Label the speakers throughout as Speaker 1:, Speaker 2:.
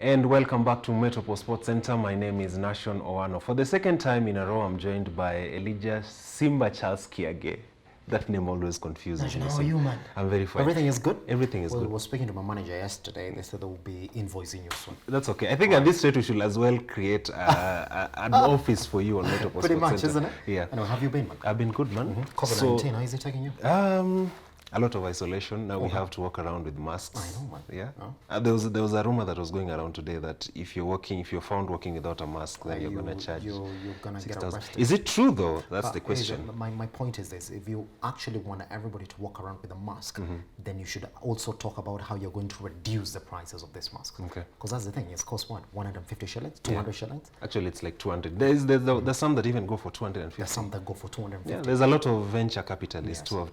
Speaker 1: And welcome back to Metropole Sports Center. My name is Nation Owano. For the second time in a row, I'm joined by Elijah Simba Charles Kiage. That name always confuses me.
Speaker 2: How are you, man?
Speaker 1: I'm very fine.
Speaker 2: Everything is good?
Speaker 1: Everything is good.
Speaker 2: I was speaking to my manager yesterday. They said they will be invoicing you soon.
Speaker 1: That's okay. I think at this stage we should as well create an office for you on Metropole Sports
Speaker 2: Pretty much,
Speaker 1: Center.
Speaker 2: isn't it?
Speaker 1: Yeah.
Speaker 2: I know. Have you been, man?
Speaker 1: I've been good, man.
Speaker 2: COVID-19, how is it taking you?
Speaker 1: A lot of isolation. Now we have to walk around with masks.
Speaker 2: I know, man.
Speaker 1: Yeah.
Speaker 2: Oh.
Speaker 1: There was a rumor that was going around today that if you're found walking without a mask, then you're going to charge.
Speaker 2: You're going to get arrested.
Speaker 1: Is it true though? That's the question.
Speaker 2: My point is this: if you actually want everybody to walk around with a mask, then you should also talk about how you're going to reduce the prices of this mask. Okay. Because that's the thing. It's cost what? 150 shillings, 200 shillings. Actually,
Speaker 1: it's like 200. There's some that even go for 250.
Speaker 2: There's some that go for 250.
Speaker 1: Yeah. There's a lot of venture capitalists who have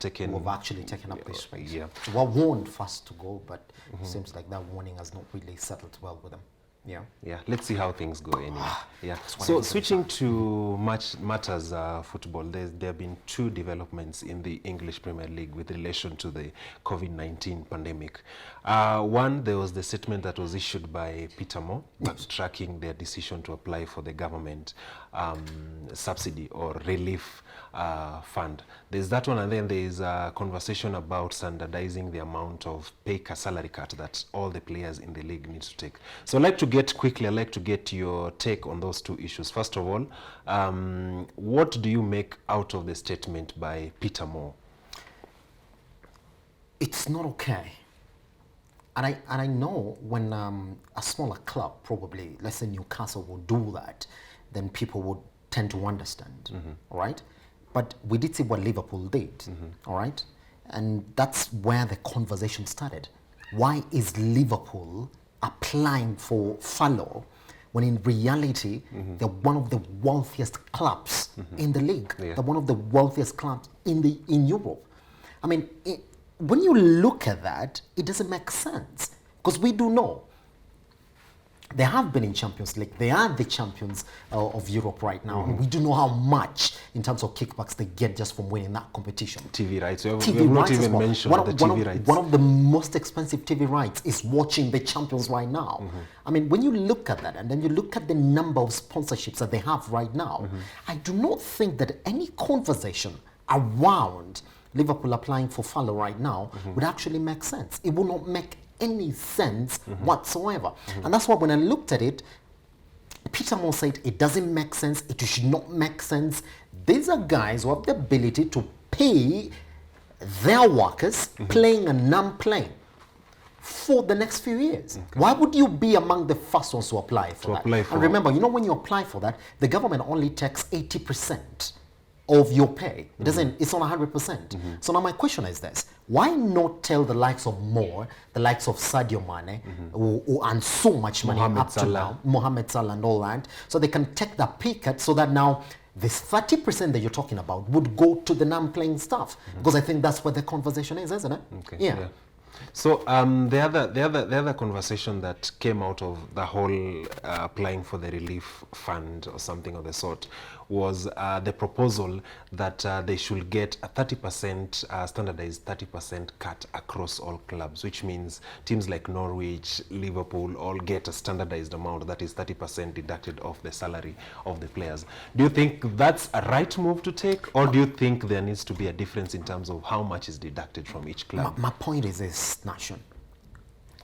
Speaker 2: actually taken up this space.
Speaker 1: Yeah.
Speaker 2: So we're warned first to go, but it seems like that warning has not really settled well with them. Yeah.
Speaker 1: Yeah. Let's see how things go anyway. Yeah. So switching to matters football, there have been two developments in the English Premier League with relation to the COVID-19 pandemic. One, there was the statement that was issued by Peter Moore, backtracking their decision to apply for the government subsidy or relief fund. There's that one, and then there's a conversation about standardizing the amount of salary cut that all the players in the league need to take. So I'd like to get your take on those two issues. First of all, what do you make out of the statement by Peter Moore?
Speaker 2: It's not okay. And I know when a smaller club, probably, let's say Newcastle, will do that, then people would tend to understand, all right? But we did see what Liverpool did, all right? And that's where the conversation started. Why is Liverpool applying for Furlough when in reality they're one of the wealthiest clubs in the league? Yeah. They're one of the wealthiest clubs in Europe. I mean, when you look at that, it doesn't make sense, because we do know they have been in Champions League. They are the champions of Europe right now. We do know how much in terms of kickbacks they get just from winning that competition.
Speaker 1: TV rights. We have not even mentioned the TV rights.
Speaker 2: One of the most expensive TV rights is watching the champions right now. I mean, when you look at that and then you look at the number of sponsorships that they have right now, I do not think that any conversation around Liverpool applying for Furlough right now would actually make sense. It will not make any sense whatsoever. And that's why when I looked at it, Peter Moore said it doesn't make sense, it should not make sense. These are guys who have the ability to pay their workers playing and non-playing for the next few years. Why would you be among the first ones to apply for that? And remember, when you apply for that, the government only takes 80% of your pay. It doesn't, it's not 100%. So now my question is this: why not tell the likes of Moore, the likes of Sadio Mane, who earn so much money up to now, Mohamed Salah and all that, so they can take that pay cut, so that now this 30% that you're talking about would go to the non-playing staff? Because I think that's what the conversation is, isn't it?
Speaker 1: Okay. Yeah. So the other conversation that came out of the whole applying for the relief fund or something of the sort was the proposal that they should get a 30% standardized 30% cut across all clubs, which means teams like Norwich, Liverpool all get a standardized amount that is 30% deducted off the salary of the players. Do you think that's a right move to take, or do you think there needs to be a difference in terms of how much is deducted from each club?
Speaker 2: My point is this, Nation.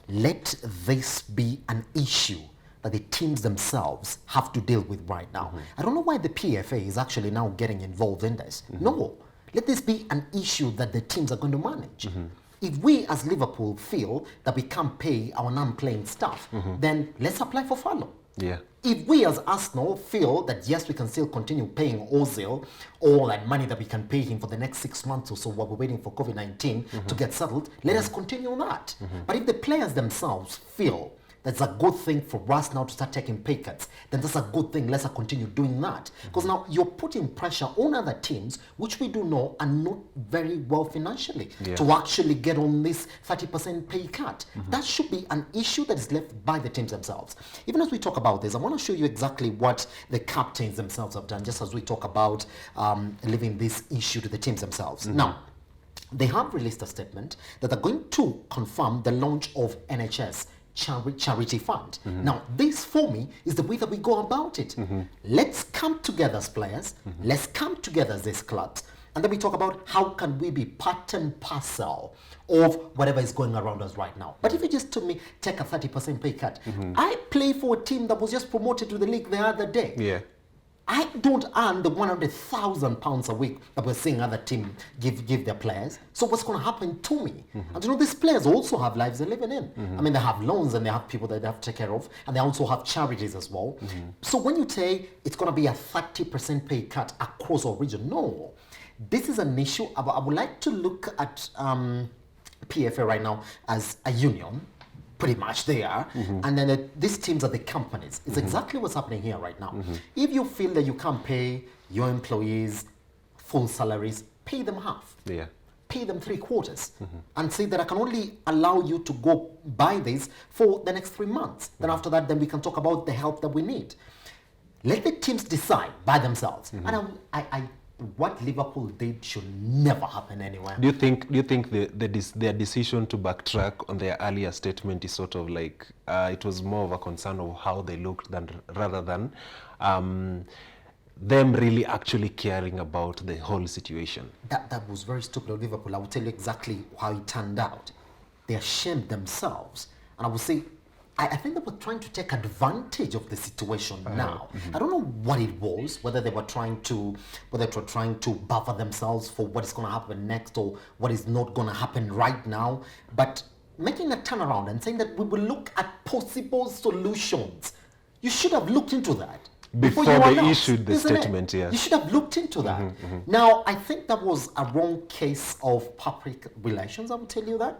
Speaker 2: Let this be an issue that the teams themselves have to deal with right now. I don't know why the PFA is actually now getting involved in this. No, let this be an issue that the teams are going to manage. If we as Liverpool feel that we can't pay our non-playing staff, then let's apply for Furlough.
Speaker 1: Yeah.
Speaker 2: If we as Arsenal feel that yes, we can still continue paying Ozil all that money that we can pay him for the next 6 months or so while we're waiting for COVID-19 to get settled, let us continue that. But if the players themselves feel that's a good thing for us now to start taking pay cuts, then that's a good thing. Let's continue doing that. Because now you're putting pressure on other teams, which we do know are not very well financially, to actually get on this 30% pay cut. That should be an issue that is left by the teams themselves. Even as we talk about this, I want to show you exactly what the captains themselves have done, just as we talk about leaving this issue to the teams themselves. Now, they have released a statement that they're going to confirm the launch of NHS charity fund. Now, this for me is the way that we go about it. Let's come together as players. Let's come together as these clubs. And then we talk about how can we be part and parcel of whatever is going around us right now. But if you just told me, take a 30% pay cut. I play for a team that was just promoted to the league the other day.
Speaker 1: Yeah.
Speaker 2: I don't earn the £100,000 a week that we're seeing other teams give their players. So what's going to happen to me? And you know, these players also have lives they're living in. I mean, they have loans and they have people that they have to take care of, and they also have charities as well. So when you say it's going to be a 30% pay cut across our region, no. This is an issue. I would like to look at PFA right now as a union. Pretty much they are. And then these teams are the companies. It's exactly what's happening here right now. If you feel that you can't pay your employees full salaries, pay them half.
Speaker 1: Yeah.
Speaker 2: Pay them 3/4 and say that I can only allow you to go buy this for the next 3 months. Then after that, then we can talk about the help that we need. Let the teams decide by themselves. And what Liverpool did should never happen anywhere.
Speaker 1: Do you think their decision to backtrack on their earlier statement is sort of like it was more of a concern of how they looked rather than them really actually caring about the whole situation?
Speaker 2: That was very stupid of Liverpool. I will tell you exactly how it turned out. They ashamed themselves, and I would say I think they were trying to take advantage of the situation now. I don't know what it was, whether they were trying to buffer themselves for what is going to happen next or what is not going to happen right now. But making a turnaround and saying that we will look at possible solutions. You should have looked into that.
Speaker 1: Before they issued the statement, yeah.
Speaker 2: You should have looked into that. Now, I think that was a wrong case of public relations, I will tell you that.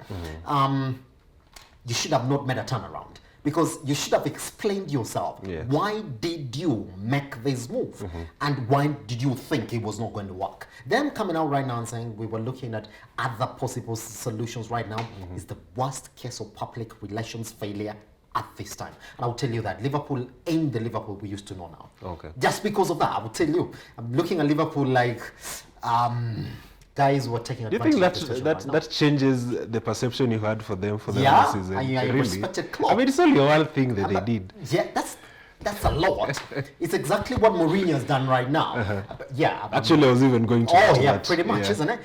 Speaker 2: You should have not made a turnaround. Because you should have explained yourself. Yeah. Why did you make this move? And why did you think it was not going to work? Them coming out right now and saying we were looking at other possible solutions right now is the worst case of public relations failure at this time. And I'll tell you that Liverpool ain't the Liverpool we used to know now.
Speaker 1: Okay.
Speaker 2: Just because of that, I will tell you. I'm looking at Liverpool like guys were taking advantage.
Speaker 1: Do you think that changes the perception you had for them
Speaker 2: yeah,
Speaker 1: season?
Speaker 2: Yeah,
Speaker 1: really?
Speaker 2: Respected club.
Speaker 1: I mean, it's only one thing that they did.
Speaker 2: Yeah, that's a lot. It's exactly what Mourinho has done right now. Yeah.
Speaker 1: Actually, I was even going to.
Speaker 2: Oh, yeah, pretty much, isn't it?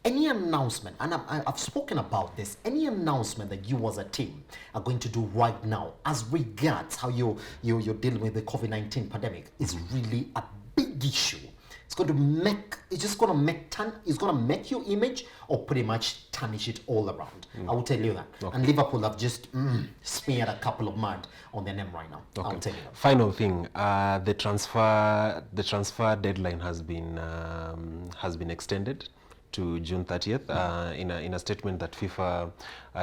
Speaker 2: Any announcement, and I've spoken about this, any announcement that you as a team are going to do right now as regards how you're dealing with the COVID-19 pandemic is really a big issue. It's going to make your image or pretty much tarnish it all around. I will tell you that. Okay. And Liverpool have just smeared a couple of mud on their name right now. Okay. I will tell you that.
Speaker 1: Final thing, the transfer deadline has been extended to June 30th. In a statement that FIFA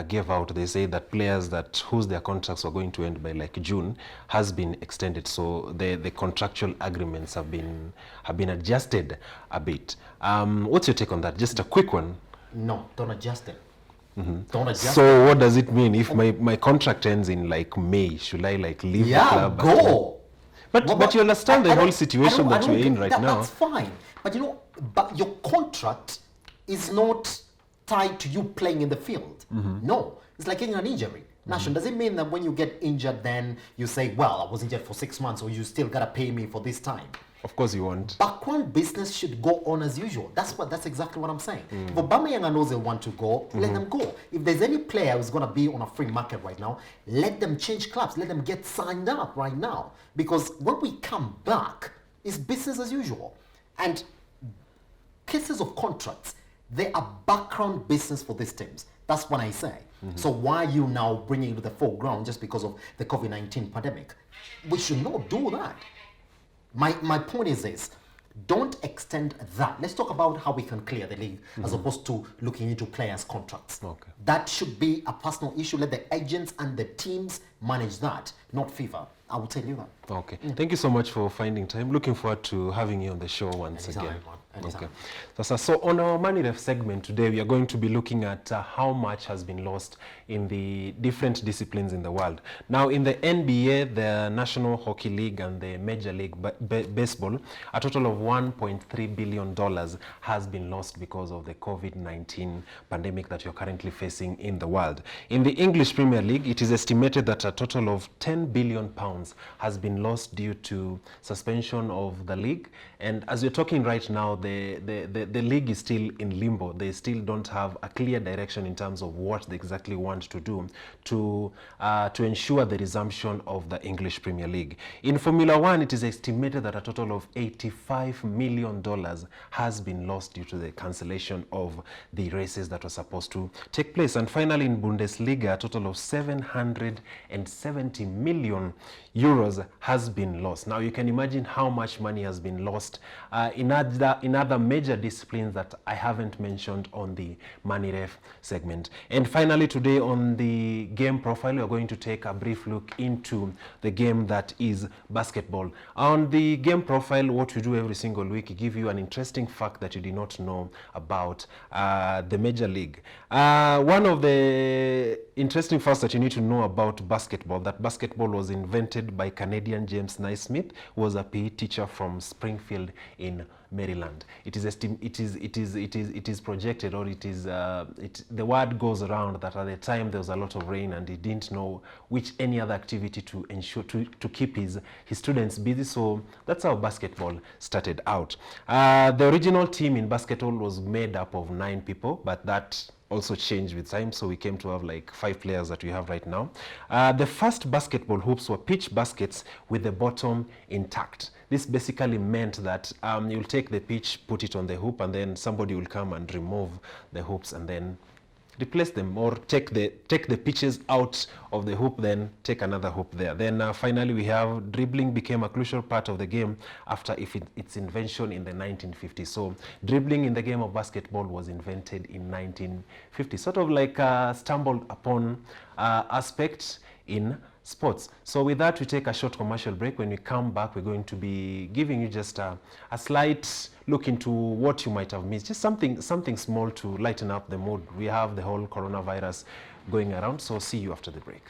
Speaker 1: gave out, they say that players whose their contracts were going to end by like June has been extended. So the contractual agreements have been adjusted a bit. What's your take on that? Just a quick one.
Speaker 2: No, don't adjust it. Don't adjust.
Speaker 1: So what does it mean if my contract ends in like May? Should I like leave the club?
Speaker 2: Yeah, go.
Speaker 1: But you understand the whole situation that we're in right now.
Speaker 2: That's fine. But but your contract is not tied to you playing in the field. No, it's like getting an injury. Nation, does it mean that when you get injured, then you say, well, I was injured for 6 months, or you still gotta pay me for this time?
Speaker 1: Of course you won't.
Speaker 2: Background business should go on as usual. That's exactly what I'm saying. If Aubameyang and Ozil want to go, let them go. If there's any player who's gonna be on a free market right now, let them change clubs. Let them get signed up right now. Because when we come back, it's business as usual. And cases of contracts, they are background business for these teams. That's what I say. So why are you now bringing it to the foreground just because of the COVID-19 pandemic? We should not do that. My point is this. Don't extend that. Let's talk about how we can clear the league as opposed to looking into players' contracts. Okay. That should be a personal issue. Let the agents and the teams manage that, not FIFA. I will tell you that.
Speaker 1: Okay. Thank you so much for finding time. Looking forward to having you on the show once again. Okay. So on our Money Ref segment today, we are going to be looking at how much has been lost in the different disciplines in the world. Now, in the NBA, the National Hockey League and the Major League Baseball, a total of $1.3 billion has been lost because of the COVID-19 pandemic that you're currently facing in the world. In the English Premier League, it is estimated that a total of £10 billion has been lost due to suspension of the league. And as we're talking right now, the league is still in limbo. They still don't have a clear direction in terms of what they exactly want to do to ensure the resumption of the English Premier League. In Formula One, it is estimated that a total of $85 million has been lost due to the cancellation of the races that were supposed to take place. And finally, in Bundesliga, a total of 770 million euros has been lost. Now, you can imagine how much money has been lost in other major disciplines that I haven't mentioned on the Money Ref segment. And finally, today on the game profile, we're going to take a brief look into the game that is basketball. On the game profile, what we do every single week, we give you an interesting fact that you did not know about the Major League. One of the interesting facts that you need to know about basketball, that basketball was invented by Canadian James Naismith, who was a PE teacher from Springfield in Maryland. It is projected, or the word goes around that at the time there was a lot of rain and he didn't know any other activity to ensure to keep his students busy. So that's how basketball started out. The original team in basketball was made up of 9 people, but that also changed with time, so we came to have like 5 players that we have right now. The first basketball hoops were pitch baskets with the bottom intact. This basically meant that you'll take the pitch, put it on the hoop, and then somebody will come and remove the hoops and then replace them, or take the pitches out of the hoop, then take another hoop there. Then finally we have dribbling became a crucial part of the game after its invention in the 1950s. So dribbling in the game of basketball was invented in 1950, sort of like a stumbled upon aspect in sports. So with that, we take a short commercial break. When we come back, we're going to be giving you just a slight look into what you might have missed, just something small to lighten up the mood. We have the whole coronavirus going around, so see you after the break.